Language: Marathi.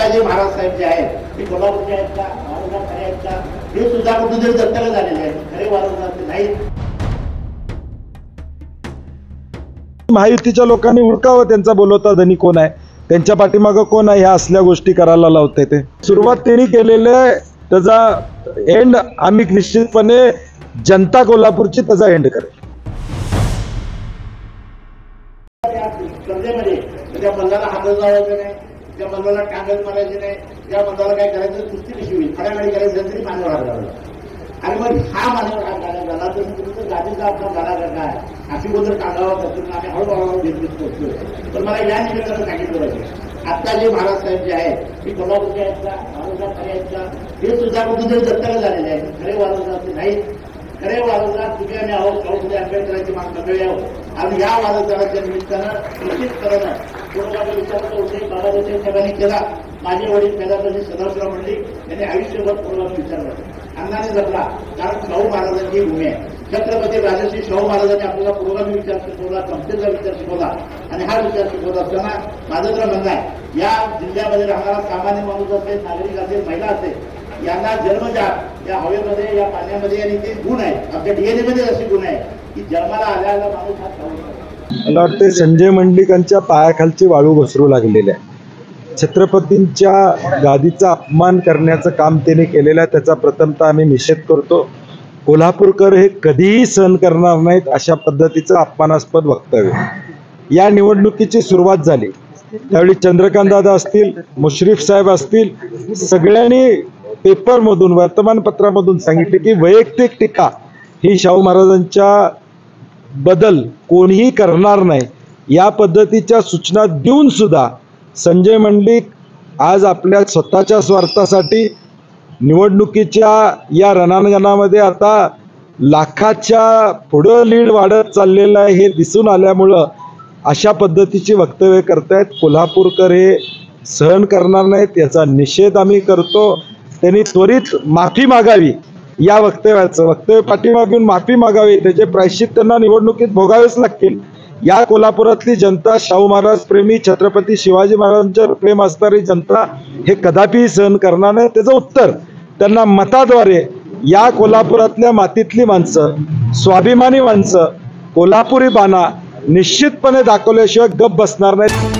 आता जे महाराज साहेब जे आहेत ते कोल्हापूरचे आहेत का, वारंवार खरे आहेत का, हे सुद्धा कुठेतरी दत्तक झालेले आहेत. खरे वारंवार नाहीत. महायुतीच्या लोकांनी उरकावं त्यांचा बोलवता धनी कोण आहे, त्यांच्या पाठीमागं कोण आहे, ह्या असल्या गोष्टी करायला लावते. ते सुरुवात त्यांनी केलेले, त्याचा एंड आम्ही निश्चितपणे जनता कोल्हापूरची त्याचा एंड करेल. स्पर्धेमध्ये त्या मल्लाला हातच लावायचं नाही, त्या मल्लाला टांगच मारायचे नाही, त्या मल्लाला काय करायचं कुस्ती कशी होईल, खड्यामध्ये करायचं तरी मानवर हात घालायला. आणि मग हा मानवर हात घालायला झाला तर तुमचं गाडीचा आपला गाडा करता आहे अशी गोष्ट टांगावा करून आम्ही हळूहळू घेतलीच पोहोचतोय. तर मला या निमित्तानं सांगितलं पाहिजे, आता जे महाराज साहेब जे आहेत ते कोल्हापूरचे आहेत का, वारंवार खरे आहेत का, हे सुद्धा कुठेतरी दत्तक झालेले आहेत. खरे वारंवार नाहीत. खरे वारंवार तुम्ही आम्ही आहोत, शाहूफुले आंबेडकरांची मंडळी आहोत. आणि या वारंवाराच्या निमित्तानं निश्चितपणे कोणाला विचारचा उल्लेख बाबासाहेब साहेबांनी केला. माझे वडील मेधापती सदाशिवराव मंडलिक यांनी आयुष्यभर कोणाला विचारलं, अण्णाने जपला, कारण शाहू महाराजांची भूमी आहे. छत्रपती राजश्री शाहू महाराजांनी आपल्याला पुरोगामी विचार शिकवला, समतेचा विचार शिकवला. आणि हा विचार शिकवत असताना माझं तर म्हणणं आहे, या जिल्ह्यामध्ये राहणारा सामान्य माणूस असेल, नागरिक असेल, महिला असेल, यांना जन्मजात या हवेमध्ये, या पाण्यामध्ये आणि ते गुण आहेत, आपल्या डीएनए मध्ये असे गुण आहे की जन्माला आल्याला माणूस हा शाहू. मला वाटते संजय मंडलिकांच्या पायाखालची वाळू घसरू लागलेली आहे. छत्रपतींच्या गादीचा अपमान करण्याचं काम त्याने केलेलं आहे, त्याचा प्रथमतः आम्ही निषेध करतो. कोल्हापूरकर हे कधीही सहन करणार नाहीत अशा पद्धतीचं अपमानास्पद वक्तव्य. या निवडणुकीची सुरुवात झाली त्यावेळी चंद्रकांत दादा असतील, मुश्रीफ साहेब असतील, सगळ्यांनी पेपरमधून, वर्तमानपत्रामधून सांगितले की वैयक्तिक टीका ही शाहू महाराजांच्या बदल कोणीही करणार नाही. या पद्धतीच्या सूचना देऊन सुद्धा संजय मंडलिक आज आपल्या स्वतःच्या स्वार्थासाठी निवडणुकीच्या या रणांगणामध्ये आता लाखाच्या पुढं लीड वाढत चाललेलं आहे हे दिसून आल्यामुळं अशा पद्धतीची वक्तव्य करतायत. कोल्हापूरकर हे सहन करणार नाहीत, याचा निषेध आम्ही करतो. त्यांनी त्वरित माफी मागावी, या वक्तव्य पाठीमागून माफी मागावी, त्याचे प्रायश्चित त्यांना निवडणुकीत भोगावेच लागतील. या कोल्हापुरातली जनता, शाहू महाराज प्रेमी, छत्रपती शिवाजी महाराजांच्या प्रेम असणारी जनता हे कदापिही सहन करणार नाही. त्याचं उत्तर त्यांना मताद्वारे या कोल्हापुरातल्या मातीतली माणसं, स्वाभिमानी माणसं, कोल्हापुरी बाणा निश्चितपणे दाखवल्याशिवाय गप्प बसणार नाहीत.